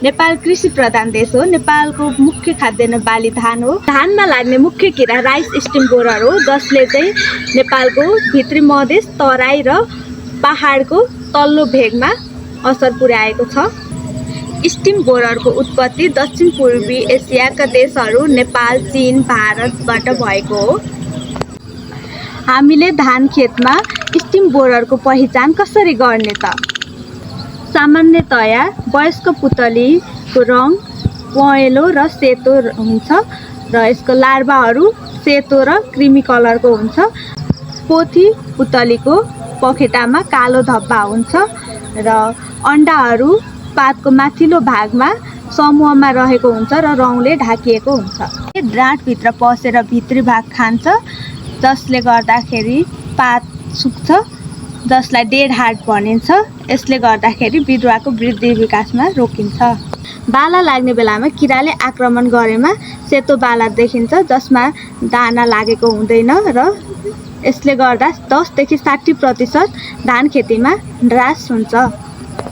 नेपाल कृषि प्रधान देश हो। नेपालको मुख्य खाद्यान्न बाली धान हो। धानमा लाग्ने मुख्य किरा राइस स्टिम बोरर हो, जसले चाहिँ नेपालको भित्री मधेस, तराई र पहाडको तल्लो भेगमा असर पुर्याएको छ। स्टिम बोररको उत्पत्ति दक्षिण पूर्वी एसियाका देशहरू नेपाल, चीन, भारतबाट भएको हो। हामीले धान खेतमा स्टिम बोररको पहिचान कसरी गर्ने त? सामान्यतया वयस्क पुतलीको रङ पहेँलो र सेतो हुन्छ र यसको लार्भाहरू सेतो र क्रिमी कलरको हुन्छ। पोथी पुतलीको पखेटामा कालो धब्बा हुन्छ र अन्डाहरू पातको माथिल्लो भागमा समूहमा रहेको हुन्छ र रङले ढाकिएको हुन्छ। डाँठभित्र पसेर भित्री भाग खान्छ, जसले गर्दाखेरि पात सुक्छ, जसलाई डेड हार्ट भनिन्छ। यसले गर्दाखेरि बिरुवाको वृद्धि विकासमा रोकिन्छ। बाला लाग्ने बेलामा किराले आक्रमण गरेमा सेतो बाला देखिन्छ, जसमा दाना लागेको हुँदैन र यसले गर्दा 10 देखि 60% धान खेतीमा ह्रास हुन्छ।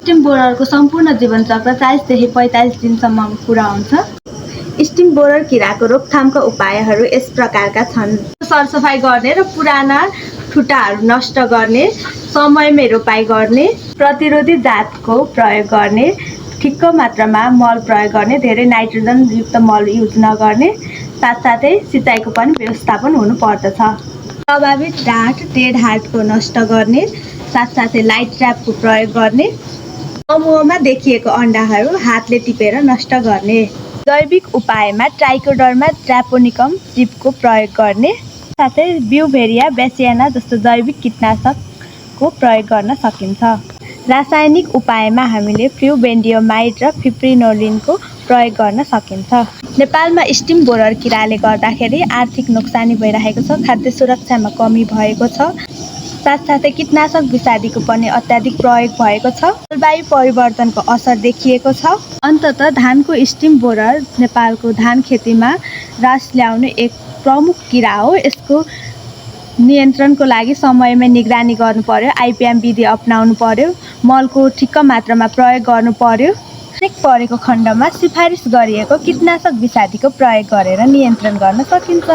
स्टिम बोररको सम्पूर्ण जीवन चक्र 40 देखि 45 दिनसम्म पुरा हुन्छ। स्टिम बोरर किराको रोकथामका उपायहरू यस प्रकारका छन्। सरसफाइ गर्ने र पुराना ठुटाहरू नष्ट गर्ने, समयमै रोपाइ गर्ने, प्रतिरोधी जातको प्रयोग गर्ने, ठिक्क मात्रामा मल प्रयोग गर्ने, धेरै नाइट्रोजन युक्त मल युज नगर्ने, साथसाथै सिँचाइको पनि व्यवस्थापन हुनु पर्दछ। प्रभावित डाँठ डेड हार्टको नष्ट गर्ने, साथसाथै लाइट ट्र्यापको प्रयोग गर्ने, समूहमा देखिएको अन्डाहरू हातले टिपेर नष्ट गर्ने। जैविक उपायमा ट्राइकोडर्मा ट्रापोनिकम चिपको प्रयोग गर्ने, साथै ब्युभेरिया बेसियाना जस्तो जैविक कीटनाशकको प्रयोग गर्न सकिन्छ। रासायनिक उपायमा हामीले फ्लुबेन्डियोमाइड र फिप्रिनोलिनको प्रयोग गर्न सकिन्छ। नेपालमा स्टिम बोरर किराले गर्दाखेरि आर्थिक नोक्सानी भइरहेको छ, खाद्य सुरक्षामा कमी भएको छ, साथसाथै कीटनाशक विषादीको पनि अत्याधिक प्रयोग भएको छ। जलवायु परिवर्तनको असर देखिएको छ। अन्ततः धानको स्टिम बोरर नेपालको धान खेतीमा ह्रास ल्याउने एक प्रमुख किरा हो। यसको नियन्त्रणको लागि समयमै निगरानी गर्नु पर्यो, आइपिएम विधि अपनाउनु पर्यो, मलको ठिक्क मात्रामा प्रयोग गर्नु पर्यो। परेको खण्डमा सिफारिस गरिएको कीटनाशक विषादीको प्रयोग गरेर नियन्त्रण गर्न सकिन्छ।